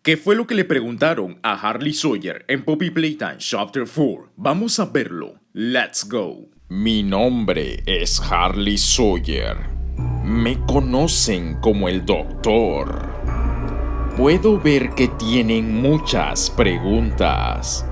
¿Qué fue lo que le preguntaron a Harley Sawyer en Poppy Playtime Chapter 4? Vamos a verlo. Let's go. Mi nombre es Harley Sawyer. Me conocen como el Doctor. Puedo ver que tienen muchas preguntas.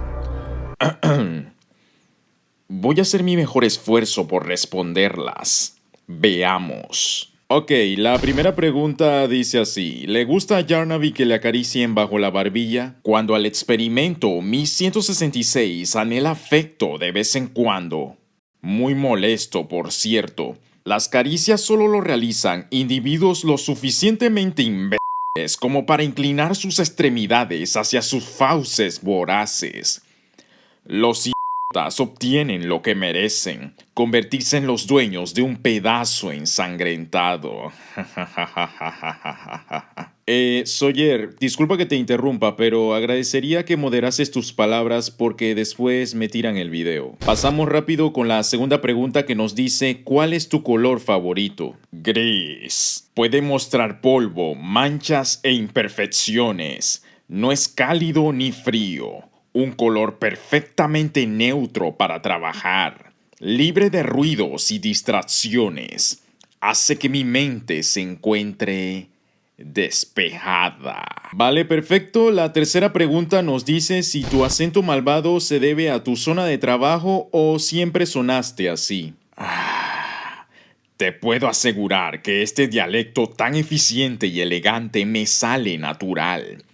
Voy a hacer mi mejor esfuerzo por responderlas. Veamos. Ok, la primera pregunta dice así. ¿Le gusta a Yarnaby que le acaricien bajo la barbilla? Cuando al experimento Mi 166 anhela afecto de vez en cuando. Muy molesto, por cierto. Las caricias solo lo realizan individuos lo suficientemente imbéciles como para inclinar sus extremidades hacia sus fauces voraces. Los idiotas obtienen lo que merecen, convertirse en los dueños de un pedazo ensangrentado. Sawyer, disculpa que te interrumpa, pero agradecería que moderases tus palabras porque después me tiran el video. Pasamos rápido con la segunda pregunta que nos dice ¿cuál es tu color favorito? Gris. Puede mostrar polvo, manchas e imperfecciones. No es cálido ni frío. Un color perfectamente neutro para trabajar. Libre de ruidos y distracciones. Hace que mi mente se encuentre despejada. Vale, perfecto. La tercera pregunta nos dice si tu acento malvado se debe a tu zona de trabajo o siempre sonaste así. Te puedo asegurar que este dialecto tan eficiente y elegante me sale natural.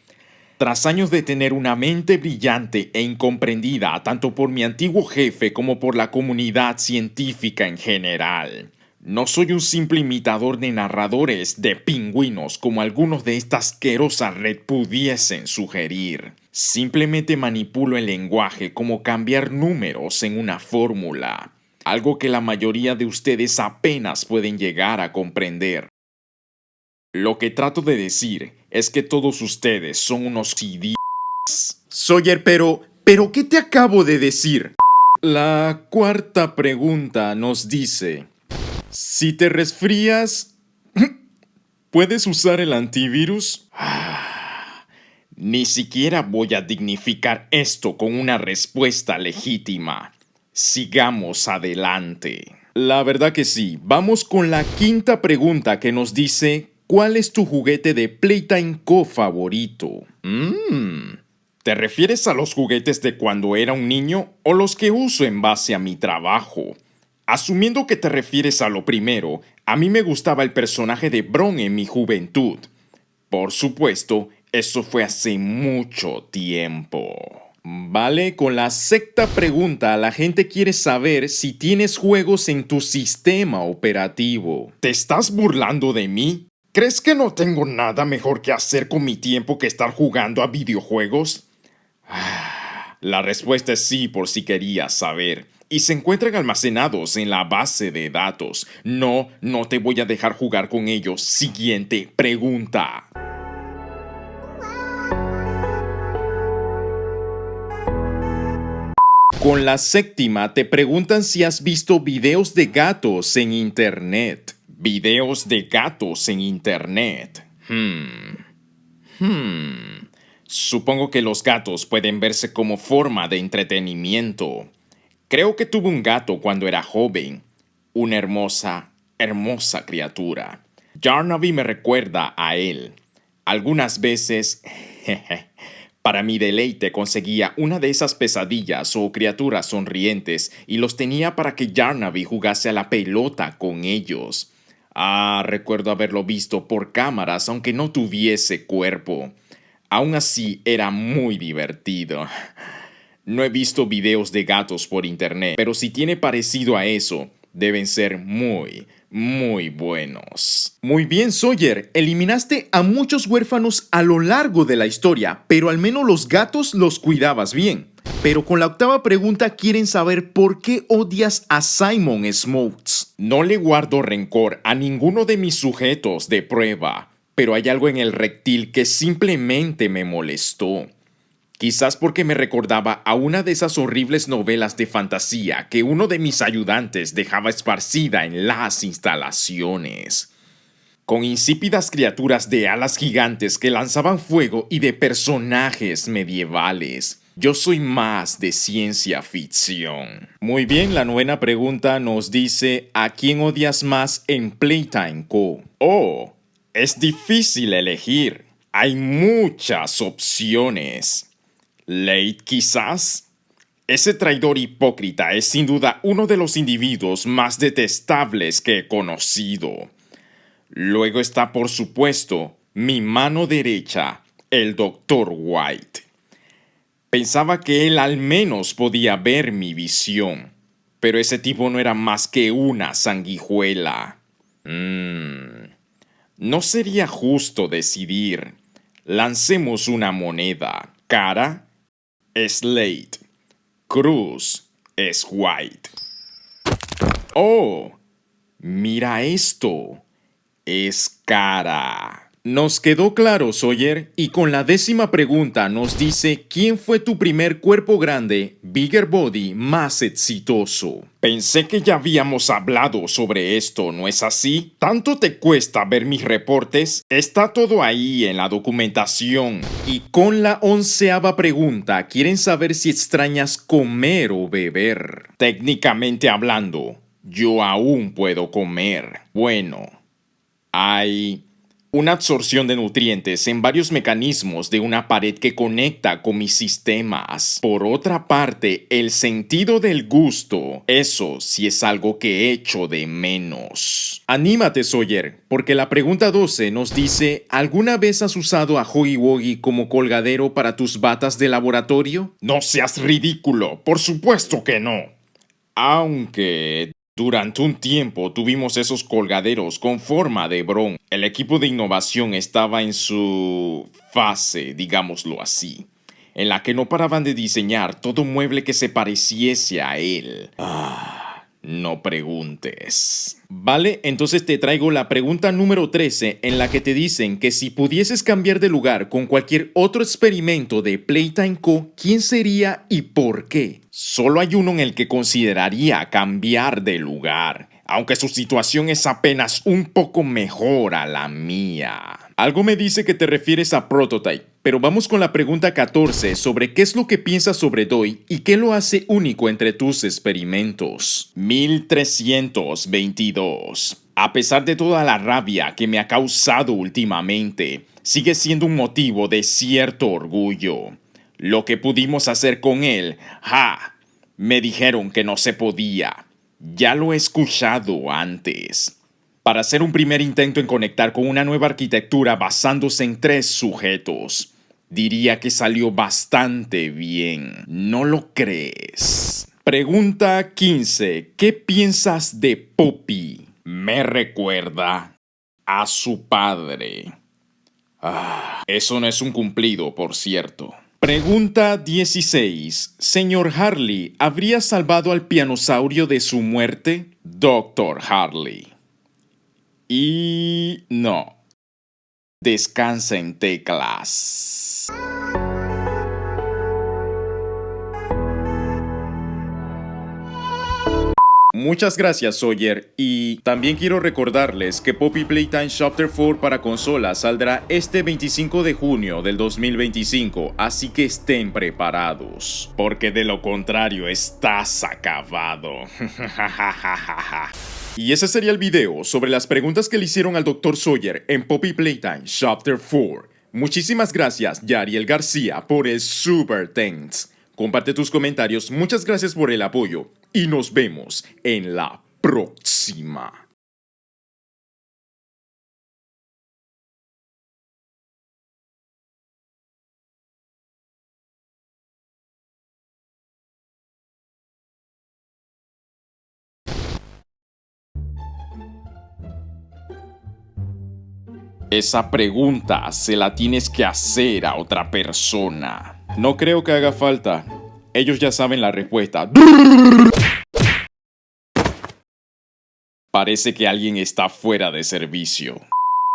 Tras años de tener una mente brillante e incomprendida tanto por mi antiguo jefe como por la comunidad científica en general. No soy un simple imitador de narradores de pingüinos como algunos de esta asquerosa red pudiesen sugerir. Simplemente manipulo el lenguaje como cambiar números en una fórmula. Algo que la mayoría de ustedes apenas pueden llegar a comprender. Lo que trato de decir es que todos ustedes son unos idiotas. Sawyer, pero ¿qué te acabo de decir? La cuarta pregunta nos dice, si te resfrías, ¿puedes usar el antivirus? Ni siquiera voy a dignificar esto con una respuesta legítima. Sigamos adelante. La verdad que sí. Vamos con la quinta pregunta que nos dice, ¿cuál es tu juguete de Playtime Co favorito? ¿Te refieres a los juguetes de cuando era un niño o los que uso en base a mi trabajo? Asumiendo que te refieres a lo primero, a mí me gustaba el personaje de Bron en mi juventud. Por supuesto, eso fue hace mucho tiempo. Vale, con la sexta pregunta, la gente quiere saber si tienes juegos en tu sistema operativo. ¿Te estás burlando de mí? ¿Crees que no tengo nada mejor que hacer con mi tiempo que estar jugando a videojuegos? La respuesta es sí, por si querías saber. Y se encuentran almacenados en la base de datos. No te voy a dejar jugar con ellos. Siguiente pregunta. Con la séptima te preguntan si has visto videos de gatos en internet. Videos de gatos en internet. Supongo que los gatos pueden verse como forma de entretenimiento. Creo que tuve un gato cuando era joven. Una hermosa criatura. Yarnaby me recuerda a él. Algunas veces, para mi deleite conseguía una de esas pesadillas o criaturas sonrientes y los tenía para que Yarnaby jugase a la pelota con ellos. Recuerdo haberlo visto por cámaras aunque no tuviese cuerpo. Aún así era muy divertido. No he visto videos de gatos por internet, pero si tiene parecido a eso, deben ser muy buenos. Muy bien, Sawyer. Eliminaste a muchos huérfanos a lo largo de la historia, pero al menos los gatos los cuidabas bien. Pero con la octava pregunta quieren saber por qué odias a Simon Smokes. No le guardo rencor a ninguno de mis sujetos de prueba, pero hay algo en el reptil que simplemente me molestó. Quizás porque me recordaba a una de esas horribles novelas de fantasía que uno de mis ayudantes dejaba esparcida en las instalaciones. con insípidas criaturas de alas gigantes que lanzaban fuego y de personajes medievales. Yo soy más de ciencia ficción. Muy bien, la novena pregunta nos dice: ¿a quién odias más en Playtime Co? Oh, es difícil elegir. Hay muchas opciones. Late quizás. Ese traidor hipócrita es sin duda uno de los individuos más detestables que he conocido. Luego está, por supuesto, mi mano derecha, el Dr. White. Pensaba que él al menos podía ver mi visión, pero ese tipo no era más que una sanguijuela. No sería justo decidir. Lancemos una moneda. Cara es Slate. Cruz es White. Oh, mira esto. Es cara. Nos quedó claro, Sawyer, y con la 10ª pregunta nos dice: ¿quién fue tu primer cuerpo grande, bigger body, más exitoso? Pensé que ya habíamos hablado sobre esto, ¿no es así? ¿Tanto te cuesta ver mis reportes? Está todo ahí en la documentación. Y con la 11ª pregunta, quieren saber si extrañas comer o beber. Técnicamente hablando, yo aún puedo comer. Bueno, hay una absorción de nutrientes en varios mecanismos de una pared que conecta con mis sistemas. Por otra parte, el sentido del gusto, eso sí es algo que echo de menos. Anímate, Sawyer, porque la pregunta 12 nos dice: ¿alguna vez has usado a Huggy Wuggy como colgadero para tus batas de laboratorio? No seas ridículo, por supuesto que no. Aunque durante un tiempo tuvimos esos colgaderos con forma de Bron. El equipo de innovación estaba en su fase, digámoslo así, en la que no paraban de diseñar todo mueble que se pareciese a él. No preguntes. Vale, entonces te traigo la pregunta número 13, en la que te dicen que si pudieses cambiar de lugar con cualquier otro experimento de Playtime Co., ¿quién sería y por qué? Solo hay uno en el que consideraría cambiar de lugar, aunque su situación es apenas un poco mejor a la mía. Algo me dice que te refieres a Prototype, pero vamos con la pregunta 14 sobre qué es lo que piensas sobre Doi y qué lo hace único entre tus experimentos. 1322. A pesar de toda la rabia que me ha causado últimamente, sigue siendo un motivo de cierto orgullo. Lo que pudimos hacer con él, me dijeron que no se podía. Ya lo he escuchado antes. Para hacer un primer intento en conectar con una nueva arquitectura basándose en 3 sujetos, diría que salió bastante bien. ¿No lo crees? Pregunta 15. ¿Qué piensas de Poppy? Me recuerda a su padre. Eso no es un cumplido, por cierto. Pregunta 16. Señor Harley, ¿habría salvado al pianosaurio de su muerte? Dr. Harley. Y no. Descansa en teclas. Muchas gracias, Sawyer, y también quiero recordarles que Poppy Playtime Chapter 4 para consola saldrá este 25 de junio del 2025, así que estén preparados, porque de lo contrario estás acabado. Y ese sería el video sobre las preguntas que le hicieron al Dr. Sawyer en Poppy Playtime Chapter 4. Muchísimas gracias, Yariel García, por el Super Thanks. Comparte tus comentarios, muchas gracias por el apoyo y nos vemos en la próxima. Esa pregunta se la tienes que hacer a otra persona. No creo que haga falta. Ellos ya saben la respuesta. Parece que alguien está fuera de servicio.